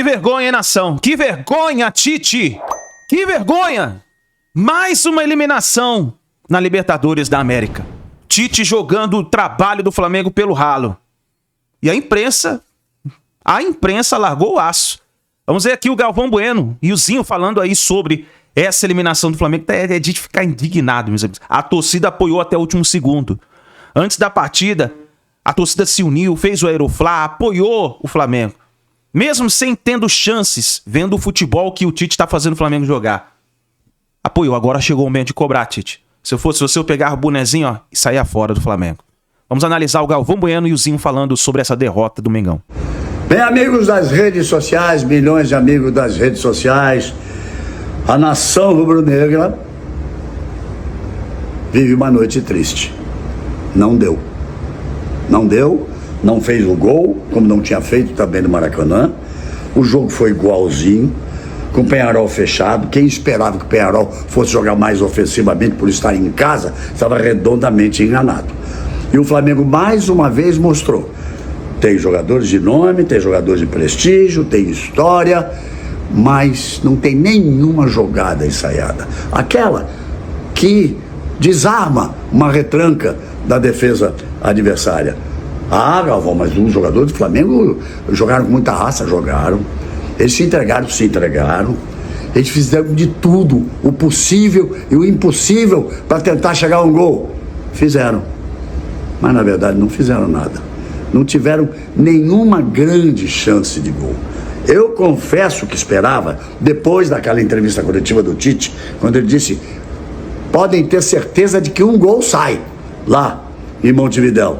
vergonha, hein, nação? Que vergonha, Tite! Que vergonha! Mais uma eliminação na Libertadores da América. Tite jogando o trabalho do Flamengo pelo ralo. E a imprensa largou o aço. Vamos ver aqui o Galvão Bueno e o Zinho falando aí sobre essa eliminação do Flamengo. É de ficar indignado, meus amigos. A torcida apoiou até o último segundo. Antes da partida, a torcida se uniu, fez o Aeroflá, apoiou o Flamengo. Mesmo sem tendo chances, vendo o futebol que o Tite está fazendo o Flamengo jogar. Apoiou. Agora chegou o momento de cobrar, Tite. Se eu fosse você, eu pegar o bonezinho, ó, e sair fora do Flamengo. Vamos analisar o Galvão Bueno e o Zinho falando sobre essa derrota do Mengão. Bem, amigos das redes sociais, milhões de amigos das redes sociais, a nação rubro-negra vive uma noite triste. Não deu. Não deu, não fez o gol, como não tinha feito também no Maracanã. O jogo foi igualzinho, com o Peñarol fechado. Quem esperava que o Peñarol fosse jogar mais ofensivamente por estar em casa, estava redondamente enganado. E o Flamengo mais uma vez mostrou. Tem jogadores de nome, tem jogadores de prestígio, tem história, mas não tem nenhuma jogada ensaiada. Aquela que desarma uma retranca da defesa adversária. Ah, Galvão, mas os jogadores do Flamengo jogaram com muita raça, jogaram. Eles se entregaram. Eles fizeram de tudo, o possível e o impossível para tentar chegar a um gol. Fizeram. Mas na verdade não fizeram nada. Não tiveram nenhuma grande chance de gol. Eu confesso que esperava, depois daquela entrevista coletiva do Tite, quando ele disse: podem ter certeza de que um gol sai lá em Montevidéu.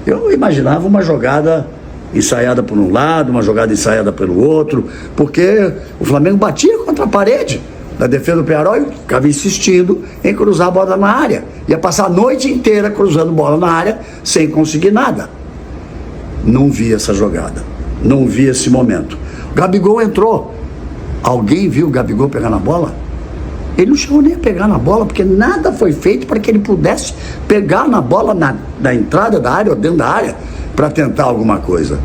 Eu imaginava uma jogada ensaiada por um lado, uma jogada ensaiada pelo outro, porque o Flamengo batia contra a parede da defesa do Peñarol e ficava insistindo em cruzar a bola na área. Ia passar a noite inteira cruzando bola na área sem conseguir nada. Não vi essa jogada, não vi esse momento. O Gabigol entrou. Alguém viu o Gabigol pegar na bola? Ele não chegou nem a pegar na bola, porque nada foi feito para que ele pudesse pegar na bola na entrada da área ou dentro da área para tentar alguma coisa.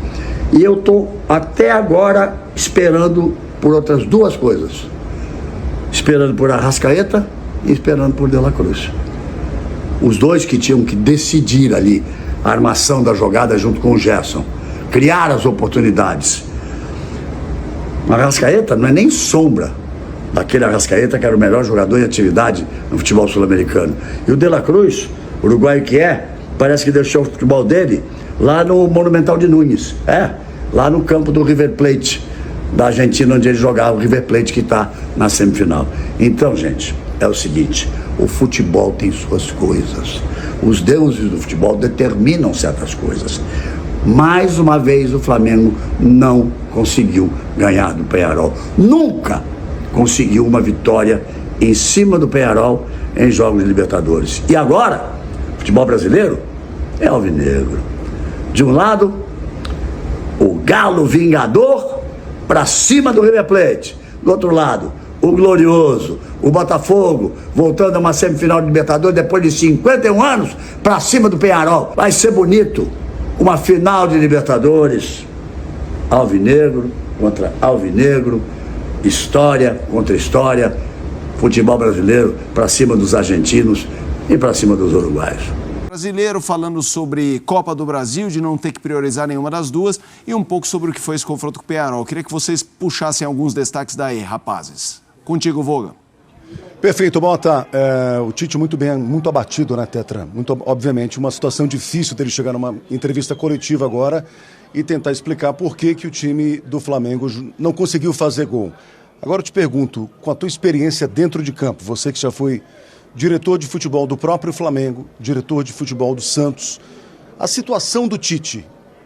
E eu estou até agora esperando por outras duas coisas. Esperando por Arrascaeta e esperando por De La Cruz. Os dois que tinham que decidir ali a armação da jogada junto com o Gerson. Criar as oportunidades. O Arrascaeta não é nem sombra daquele Arrascaeta que era o melhor jogador em atividade no futebol sul-americano. E o De La Cruz, uruguaio que é, parece que deixou o futebol dele lá no Monumental de Núñez. Lá no campo do River Plate, da Argentina, onde ele jogava, o River Plate que está na semifinal. Então, gente, é o seguinte: o futebol tem suas coisas. Os deuses do futebol determinam certas coisas. Mais uma vez o Flamengo não conseguiu ganhar do Peñarol. Nunca conseguiu uma vitória em cima do Peñarol em jogos de Libertadores. E agora, o futebol brasileiro é alvinegro. De um lado, o Galo Vingador para cima do River Plate. Do outro lado, o glorioso, o Botafogo, voltando a uma semifinal de Libertadores depois de 51 anos, para cima do Peñarol. Vai ser bonito, uma final de Libertadores, alvinegro contra alvinegro, história contra história, futebol brasileiro para cima dos argentinos e para cima dos uruguaios. Brasileiro falando sobre Copa do Brasil, de não ter que priorizar nenhuma das duas, e um pouco sobre o que foi esse confronto com o Peñarol. Queria que vocês puxassem alguns destaques daí, rapazes. Contigo, Voga. Perfeito, Bota. O Tite muito bem, muito abatido, né, Tetra? Muito, obviamente, uma situação difícil dele chegar numa entrevista coletiva agora e tentar explicar por que o time do Flamengo não conseguiu fazer gol. Agora eu te pergunto, com a tua experiência dentro de campo, você que já foi diretor de futebol do próprio Flamengo, diretor de futebol do Santos, a situação do Tite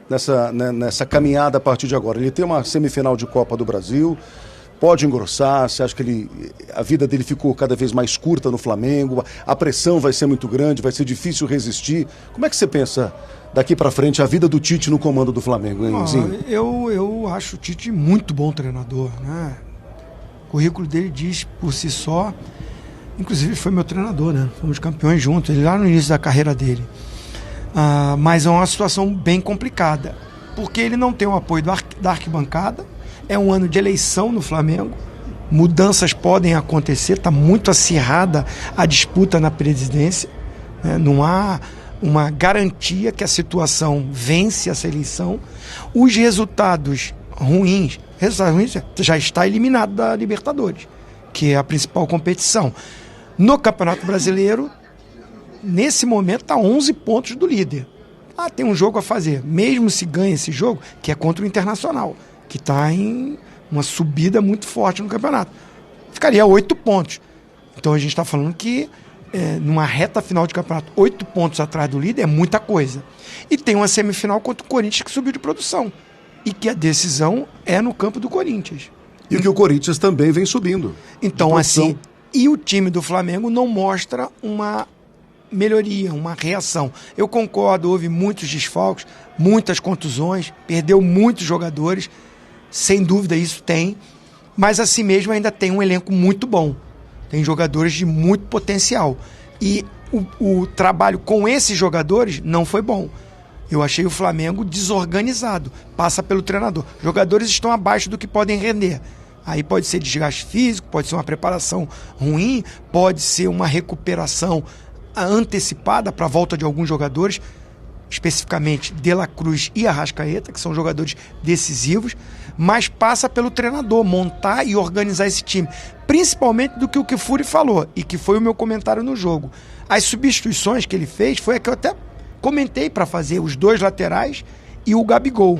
nessa caminhada a partir de agora. Ele tem uma semifinal de Copa do Brasil, pode engrossar, você acha que a vida dele ficou cada vez mais curta no Flamengo, a pressão vai ser muito grande, vai ser difícil resistir. Como é que você pensa daqui para frente a vida do Tite no comando do Flamengo, hein, Zinho? Eu acho o Tite muito bom treinador, né? O currículo dele diz por si só. Inclusive foi meu treinador, né? Fomos campeões juntos, ele lá no início da carreira dele. Mas é uma situação bem complicada, porque ele não tem o apoio da arquibancada é um ano de eleição no Flamengo, mudanças podem acontecer, está muito acirrada a disputa na presidência, né? Não há uma garantia que a situação vence essa eleição. Os resultados ruins já está eliminado da Libertadores, que é a principal competição. No Campeonato Brasileiro, nesse momento, está 11 pontos do líder. Tem um jogo a fazer. Mesmo se ganha esse jogo, que é contra o Internacional, que está em uma subida muito forte no campeonato, ficaria 8 pontos. Então a gente está falando que numa reta final de campeonato, 8 pontos atrás do líder é muita coisa. E tem uma semifinal contra o Corinthians que subiu de produção. E que a decisão é no campo do Corinthians. E que o Corinthians também vem subindo. Então, assim, e o time do Flamengo não mostra uma melhoria, uma reação. Eu concordo, houve muitos desfalques, muitas contusões, perdeu muitos jogadores, sem dúvida isso tem, mas assim mesmo ainda tem um elenco muito bom. Tem jogadores de muito potencial. E o trabalho com esses jogadores não foi bom. Eu achei o Flamengo desorganizado. Passa pelo treinador. Jogadores estão abaixo do que podem render. Aí pode ser desgaste físico, pode ser uma preparação ruim, pode ser uma recuperação antecipada para a volta de alguns jogadores, especificamente De La Cruz e Arrascaeta, que são jogadores decisivos, mas passa pelo treinador montar e organizar esse time. Principalmente do que o Kifuri falou, e que foi o meu comentário no jogo. As substituições que ele fez foi a que eu até comentei para fazer, os 2 laterais e o Gabigol.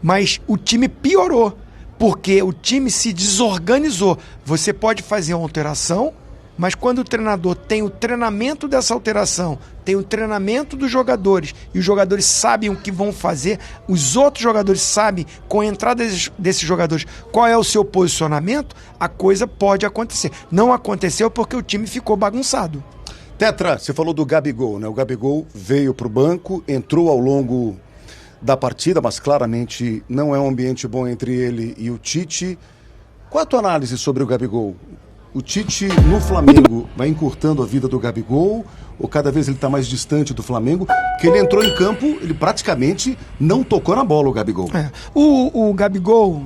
Mas o time piorou, porque o time se desorganizou. Você pode fazer uma alteração, mas quando o treinador tem o treinamento dessa alteração, tem o treinamento dos jogadores, e os jogadores sabem o que vão fazer, os outros jogadores sabem, com a entrada desses jogadores, qual é o seu posicionamento, a coisa pode acontecer. Não aconteceu porque o time ficou bagunçado. Tetra, você falou do Gabigol, né? O Gabigol veio para o banco, entrou ao longo da partida, mas claramente não é um ambiente bom entre ele e o Tite. Qual a tua análise sobre o Gabigol? O Tite no Flamengo vai encurtando a vida do Gabigol, ou cada vez ele está mais distante do Flamengo? Porque ele entrou em campo, ele praticamente não tocou na bola, o Gabigol. O Gabigol,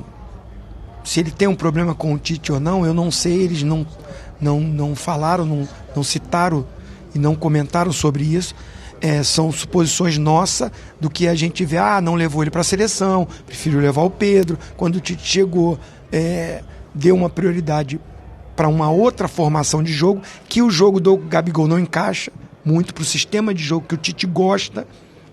se ele tem um problema com o Tite ou não, eu não sei, eles não falaram, não citaram e não comentaram sobre isso. São suposições nossas do que a gente vê, não levou ele para a seleção, prefiro levar o Pedro. Quando o Tite chegou, deu uma prioridade para uma outra formação de jogo, que o jogo do Gabigol não encaixa muito para o sistema de jogo que o Tite gosta,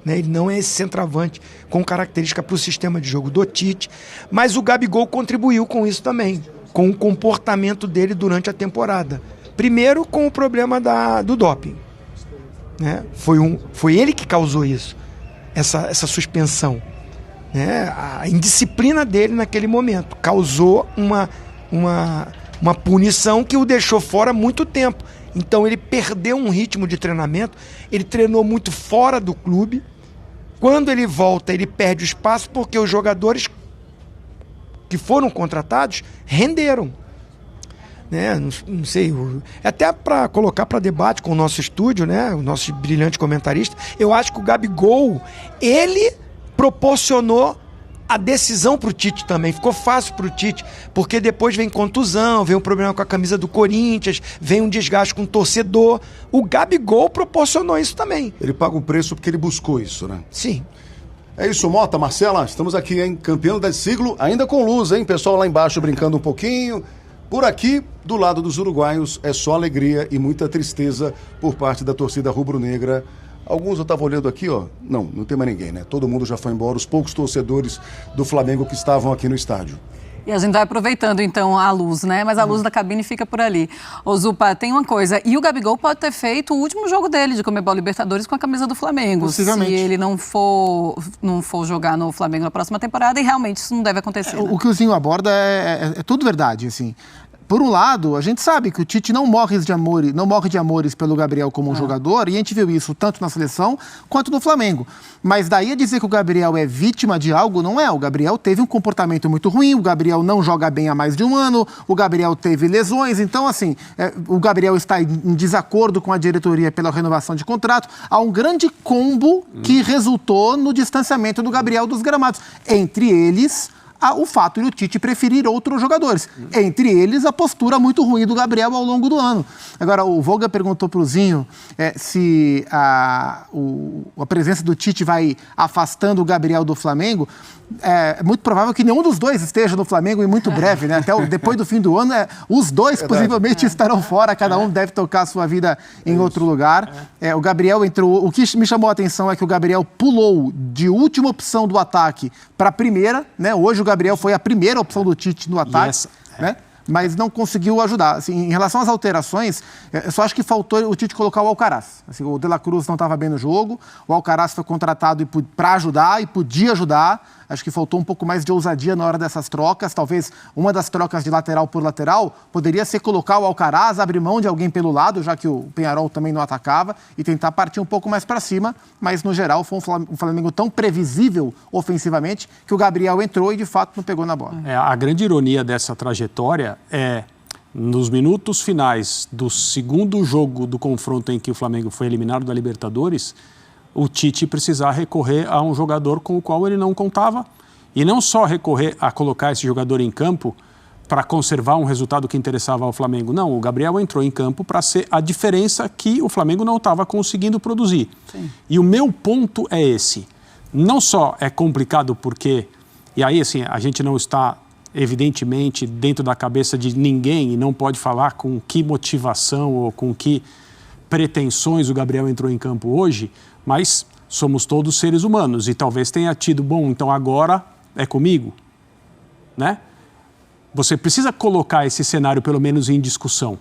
né? Ele não é esse centroavante com característica para o sistema de jogo do Tite, mas o Gabigol contribuiu com isso também, com o comportamento dele durante a temporada. Primeiro com o problema do doping, né? Foi ele que causou isso, essa suspensão, né? A indisciplina dele naquele momento causou uma punição que o deixou fora muito tempo. Então ele perdeu um ritmo de treinamento, ele treinou muito fora do clube. Quando ele volta, ele perde o espaço porque os jogadores que foram contratados renderam. Né? Não sei, até para colocar para debate com o nosso estúdio, né? O nosso brilhante comentarista, eu acho que o Gabigol, ele proporcionou a decisão para o Tite também, ficou fácil para o Tite, porque depois vem contusão, vem um problema com a camisa do Corinthians, vem um desgaste com o torcedor. O Gabigol proporcionou isso também. Ele paga o preço porque ele buscou isso, né? Sim. É isso, Mota, Marcela, estamos aqui, hein? Campeão desse siglo, ainda com luz, hein? Pessoal lá embaixo brincando um pouquinho. Por aqui, do lado dos uruguaios, é só alegria e muita tristeza por parte da torcida rubro-negra. Alguns eu estava olhando aqui, ó. Não tem mais ninguém, né? Todo mundo já foi embora, os poucos torcedores do Flamengo que estavam aqui no estádio. E a gente vai aproveitando, então, a luz, né? Mas a luz da cabine fica por ali. Ô, Zupa, tem uma coisa. E o Gabigol pode ter feito o último jogo dele de Conmebol Libertadores com a camisa do Flamengo. Possivelmente. Se ele não for jogar no Flamengo na próxima temporada, e realmente isso não deve acontecer. O que o Zinho aborda é tudo verdade, assim. Por um lado, a gente sabe que o Tite não morre de amores pelo Gabriel como um jogador, e a gente viu isso tanto na seleção quanto no Flamengo. Mas daí a dizer que o Gabriel é vítima de algo, não é. O Gabriel teve um comportamento muito ruim, o Gabriel não joga bem há mais de um ano, o Gabriel teve lesões, então assim, o Gabriel está em desacordo com a diretoria pela renovação de contrato. Há um grande combo que resultou no distanciamento do Gabriel dos gramados. Entre eles, o fato de o Tite preferir outros jogadores. Entre eles, a postura muito ruim do Gabriel ao longo do ano. Agora, o Volga perguntou para o Zinho se a presença do Tite vai afastando o Gabriel do Flamengo. É muito provável que nenhum dos dois esteja no Flamengo em muito breve, né? Até depois do fim do ano, os dois possivelmente estarão fora, cada um deve tocar a sua vida em outro lugar. O Gabriel entrou. O que me chamou a atenção é que o Gabriel pulou de última opção do ataque para a primeira, né? Hoje o Gabriel foi a primeira opção do Tite no ataque, né? Mas não conseguiu ajudar. Assim, em relação às alterações, eu só acho que faltou o Tite colocar o Alcaraz. Assim, o De La Cruz não estava bem no jogo, o Alcaraz foi contratado para ajudar e podia ajudar. Acho que faltou um pouco mais de ousadia na hora dessas trocas. Talvez uma das trocas de lateral por lateral poderia ser colocar o Alcaraz, abrir mão de alguém pelo lado, já que o Peñarol também não atacava, e tentar partir um pouco mais para cima. Mas, no geral, foi um Flamengo tão previsível ofensivamente que o Gabriel entrou e, de fato, não pegou na bola. A grande ironia dessa trajetória é, nos minutos finais do segundo jogo do confronto em que o Flamengo foi eliminado da Libertadores, o Tite precisar recorrer a um jogador com o qual ele não contava. E não só recorrer a colocar esse jogador em campo para conservar um resultado que interessava ao Flamengo. Não, o Gabriel entrou em campo para ser a diferença que o Flamengo não estava conseguindo produzir. Sim. E o meu ponto é esse. Não só é complicado porque... E aí, assim, a gente não está, evidentemente, dentro da cabeça de ninguém e não pode falar com que motivação ou com que pretensões o Gabriel entrou em campo hoje, mas somos todos seres humanos e talvez tenha tido, bom, então agora é comigo, né? Você precisa colocar esse cenário pelo menos em discussão.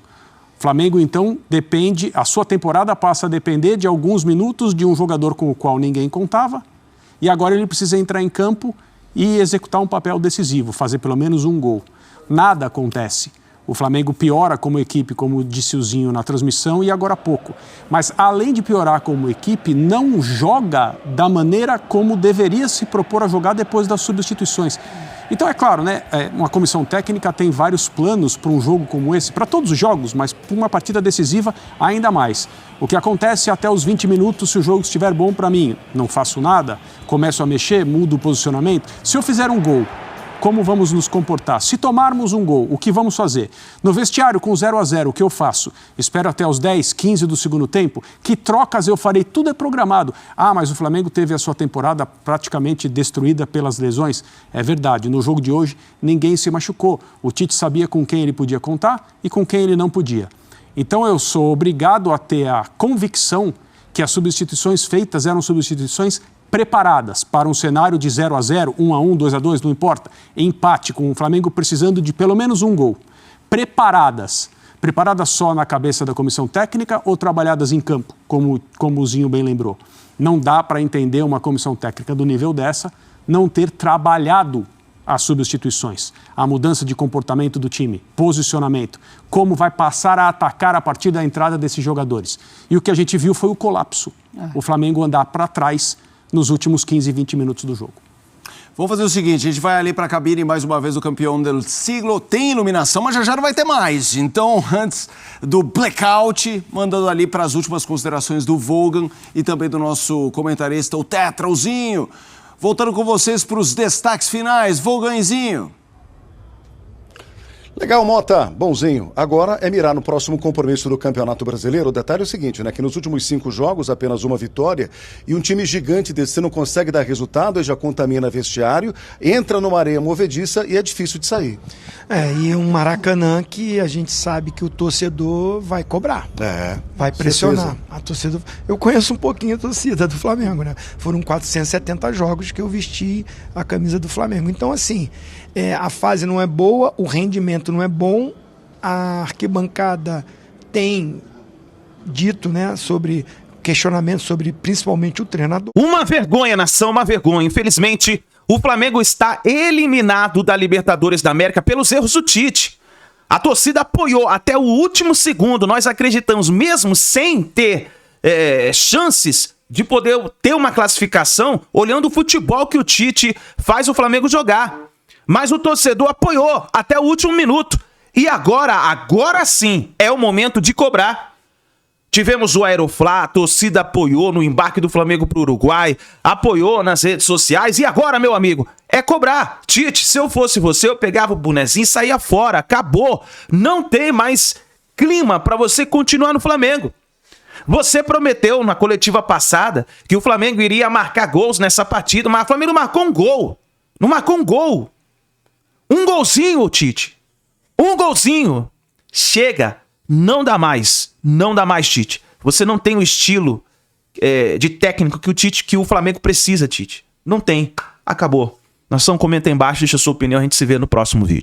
Flamengo, então, depende, a sua temporada passa a depender de alguns minutos de um jogador com o qual ninguém contava e agora ele precisa entrar em campo e executar um papel decisivo, fazer pelo menos um gol. Nada acontece. O Flamengo piora como equipe, como disse o Zinho na transmissão, e agora há pouco. Mas, além de piorar como equipe, não joga da maneira como deveria se propor a jogar depois das substituições. Então, é claro, né? Uma comissão técnica tem vários planos para um jogo como esse, para todos os jogos, mas para uma partida decisiva ainda mais. O que acontece até os 20 minutos, se o jogo estiver bom para mim, não faço nada, começo a mexer, mudo o posicionamento. Se eu fizer um gol, como vamos nos comportar? Se tomarmos um gol, o que vamos fazer? No vestiário, com 0-0, o que eu faço? Espero até os 10, 15 do segundo tempo? Que trocas eu farei? Tudo é programado. Ah, mas o Flamengo teve a sua temporada praticamente destruída pelas lesões. É verdade, no jogo de hoje, ninguém se machucou. O Tite sabia com quem ele podia contar e com quem ele não podia. Então eu sou obrigado a ter a convicção que as substituições feitas eram substituições preparadas para um cenário de 0-0, 1-1, 2-2, não importa, empate, com o Flamengo precisando de pelo menos um gol. Preparadas só na cabeça da comissão técnica ou trabalhadas em campo, como o Zinho bem lembrou. Não dá para entender uma comissão técnica do nível dessa não ter trabalhado as substituições, a mudança de comportamento do time, posicionamento, como vai passar a atacar a partir da entrada desses jogadores. E o que a gente viu foi o colapso. O Flamengo andar para trás nos últimos 15, 20 minutos do jogo. Vamos fazer o seguinte, a gente vai ali para a cabine mais uma vez do campeão do siglo. Tem iluminação, mas já não vai ter mais. Então, antes do blackout, mandando ali para as últimas considerações do Volgan e também do nosso comentarista, o Tetrauzinho. Voltando com vocês para os destaques finais. Volganzinho. Legal, Mota. Bonzinho. Agora é mirar no próximo compromisso do Campeonato Brasileiro. O detalhe é o seguinte, né? Que nos últimos 5 jogos, apenas uma vitória, e um time gigante desse não consegue dar resultado, e já contamina vestiário, entra numa areia movediça e é difícil de sair. E um Maracanã que a gente sabe que o torcedor vai cobrar. Vai pressionar. Certeza. A torcida... Eu conheço um pouquinho a torcida do Flamengo, né? Foram 470 jogos que eu vesti a camisa do Flamengo. Então, assim, a fase não é boa, o rendimento não é bom, a arquibancada tem dito, né, sobre questionamento sobre principalmente o treinador. Uma vergonha, nação, uma vergonha. Infelizmente, o Flamengo está eliminado da Libertadores da América pelos erros do Tite. A torcida apoiou até o último segundo. Nós acreditamos, mesmo sem ter chances de poder ter uma classificação, olhando o futebol que o Tite faz o Flamengo jogar. Mas o torcedor apoiou até o último minuto. E agora sim, é o momento de cobrar. Tivemos o Aeroflá, a torcida apoiou no embarque do Flamengo pro Uruguai, apoiou nas redes sociais e agora, meu amigo, é cobrar. Tite, se eu fosse você, eu pegava o bonezinho e saía fora, acabou. Não tem mais clima para você continuar no Flamengo. Você prometeu na coletiva passada que o Flamengo iria marcar gols nessa partida, mas o Flamengo não marcou um gol. Não marcou um gol. Um golzinho, Tite. Um golzinho. Chega. Não dá mais. Não dá mais, Tite. Você não tem o estilo de técnico que o Flamengo precisa, Tite. Não tem. Acabou. Nação, comenta aí embaixo, deixa a sua opinião. A gente se vê no próximo vídeo.